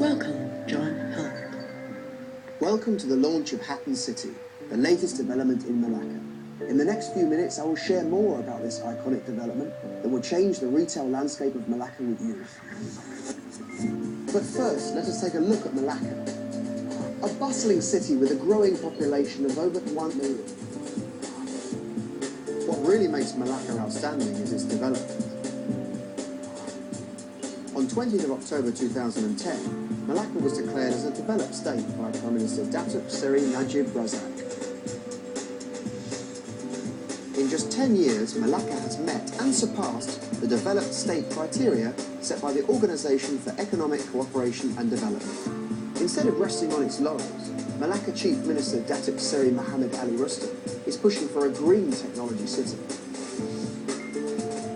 Welcome, John Helker. Welcome to the launch of Hatten City, the latest development in Malacca. In the next few minutes, I will share more about this iconic development that will change the retail landscape of Malacca with you. But first, let us take a look at Malacca, a bustling city with a growing population of over 1 million. What really makes Malacca outstanding is its development. On 20th of October 2010, Malacca was declared as a developed state by Prime Minister Datuk Seri Najib Razak. In just 10 years, Malacca has met and surpassed the developed state criteria set by the Organisation for Economic Cooperation and Development. Instead of resting on its laurels, Malacca Chief Minister Datuk Seri Mohammed Ali Rustam is pushing for a green technology city.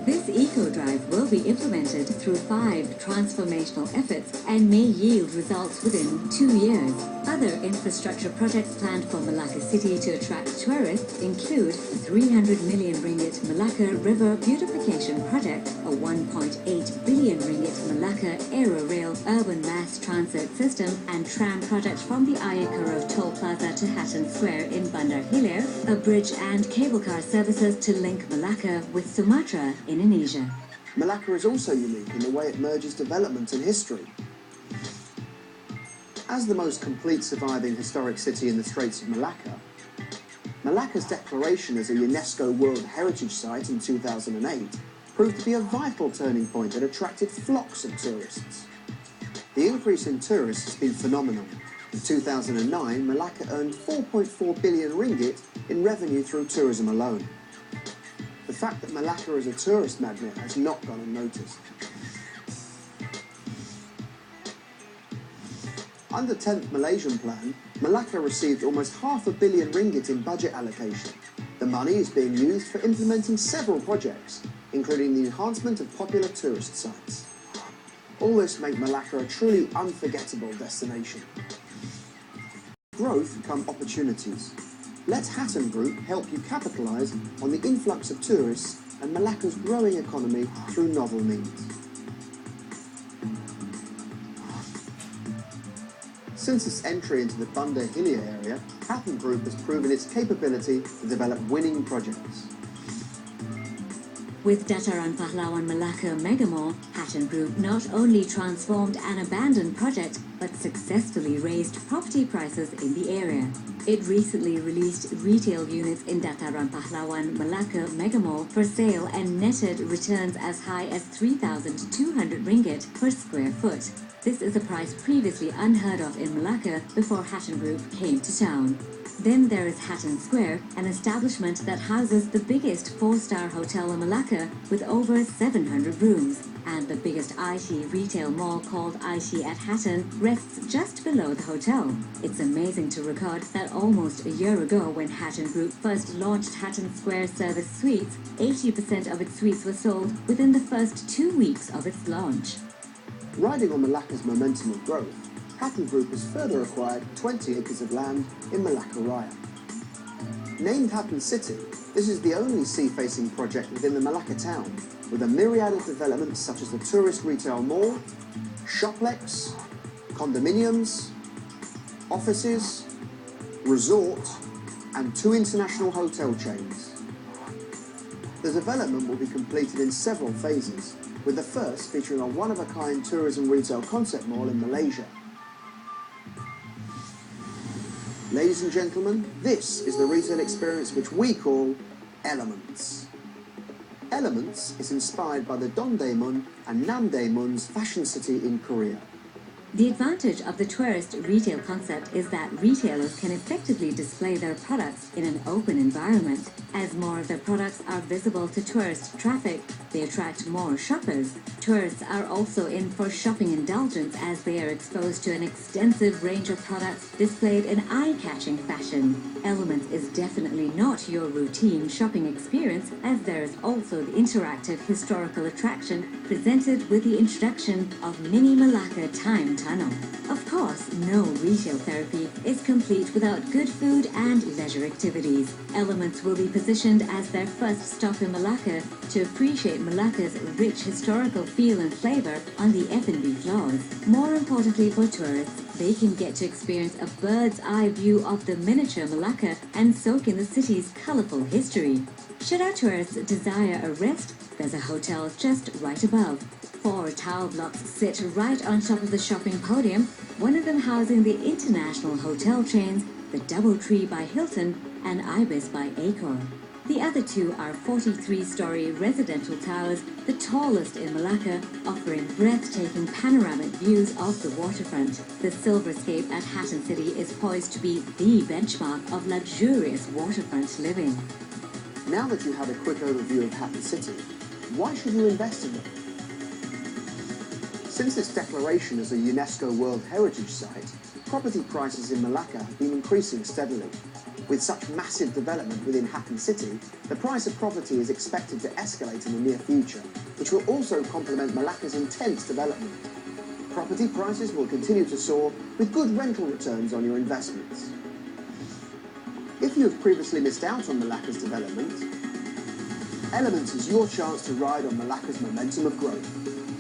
This eco-drive will be implemented through 5 transformational efforts and may yield results within 2 years. Other infrastructure projects planned for Malacca City to attract tourists include the 300 million ringgit Malacca River Beautification Project, a 1.8 billion ringgit Malacca Aerorail Urban Mass Transit System and tram project from the Ayakura Toll Plaza to Hatten Square in Bandar Hilir, a bridge and cable car services to link Malacca with Sumatra, Indonesia. Malacca is also unique in the way it merges development and history. As the most complete surviving historic city in the Straits of Malacca, Malacca's declaration as a UNESCO World Heritage Site in 2008 proved to be a vital turning point that attracted flocks of tourists. The increase in tourists has been phenomenal. In 2009, Malacca earned 4.4 billion ringgit in revenue through tourism alone. The fact that Malacca is a tourist magnet has not gone unnoticed. Under 10th Malaysian Plan, Malacca received almost $500 million ringgit in budget allocation. The money is being used for implementing several projects, including the enhancement of popular tourist sites. All this makes Malacca a truly unforgettable destination. With growth come opportunities. Let Hatten Group help you capitalise on the influx of tourists and Malacca's growing economy through novel means. Since its entry into the Bandar Hilir area, Hatten Group has proven its capability to develop winning projects. With Dataran Pahlawan Malacca Mega Mall, Hatten Group not only transformed an abandoned project, but successfully raised property prices in the area. It recently released retail units in Dataran Pahlawan Malacca Mega Mall for sale and netted returns as high as 3,200 ringgit per square foot. This is a price previously unheard of in Malacca before Hatten Group came to town. Then there is Hatten Square, an establishment that houses the biggest 4-star hotel in Malacca with over 700 rooms, and the biggest IT retail mall called IT at Hatten rests just below the hotel. It's amazing to record that almost a year ago, when Hatten Group first launched Hatten Square Service Suites, 80% of its suites were sold within the first 2 weeks of its launch. Riding on Malacca's momentum of growth, Hatten Group has further acquired 20 acres of land in Malacca Raya. Named Hatten City, this is the only sea-facing project within the Malacca town, with a myriad of developments such as the tourist retail mall, shoplex, condominiums, offices, resort, and 2 international hotel chains. The development will be completed in several phases, with the first featuring a one-of-a-kind tourism retail concept mall in Malaysia. Ladies and gentlemen, this is the retail experience which we call Elements. Elements is inspired by the Dongdaemun and Namdaemun's fashion city in Korea. The advantage of the tourist retail concept is that retailers can effectively display their products in an open environment. As more of their products are visible to tourist traffic, they attract more shoppers. Tourists are also in for shopping indulgence as they are exposed to an extensive range of products displayed in eye-catching fashion. Elements is definitely not your routine shopping experience, as there is also the interactive historical attraction presented with the introduction of Mini Malacca Time tunnel. Of course, no retail therapy is complete without good food and leisure activities. Elements will be positioned as their first stop in Malacca to appreciate Malacca's rich historical feel and flavour on the F&B floors. More importantly for tourists, they can get to experience a bird's eye view of the miniature Malacca and soak in the city's colourful history. Should our tourists desire a rest, there's a hotel just right above. 4 tower blocks sit right on top of the shopping podium, one of them housing the international hotel chains, the Doubletree by Hilton and Ibis by Accor. The other 2 are 43-story residential towers, the tallest in Malacca, offering breathtaking panoramic views of the waterfront. The silverscape at Hatten City is poised to be the benchmark of luxurious waterfront living. Now that you have a quick overview of Hatten City, why should you invest in it? Since its declaration as a UNESCO World Heritage Site, property prices in Malacca have been increasing steadily. With such massive development within Hatten City, the price of property is expected to escalate in the near future, which will also complement Malacca's intense development. Property prices will continue to soar with good rental returns on your investments. If you have previously missed out on Malacca's development, Elements is your chance to ride on Malacca's momentum of growth.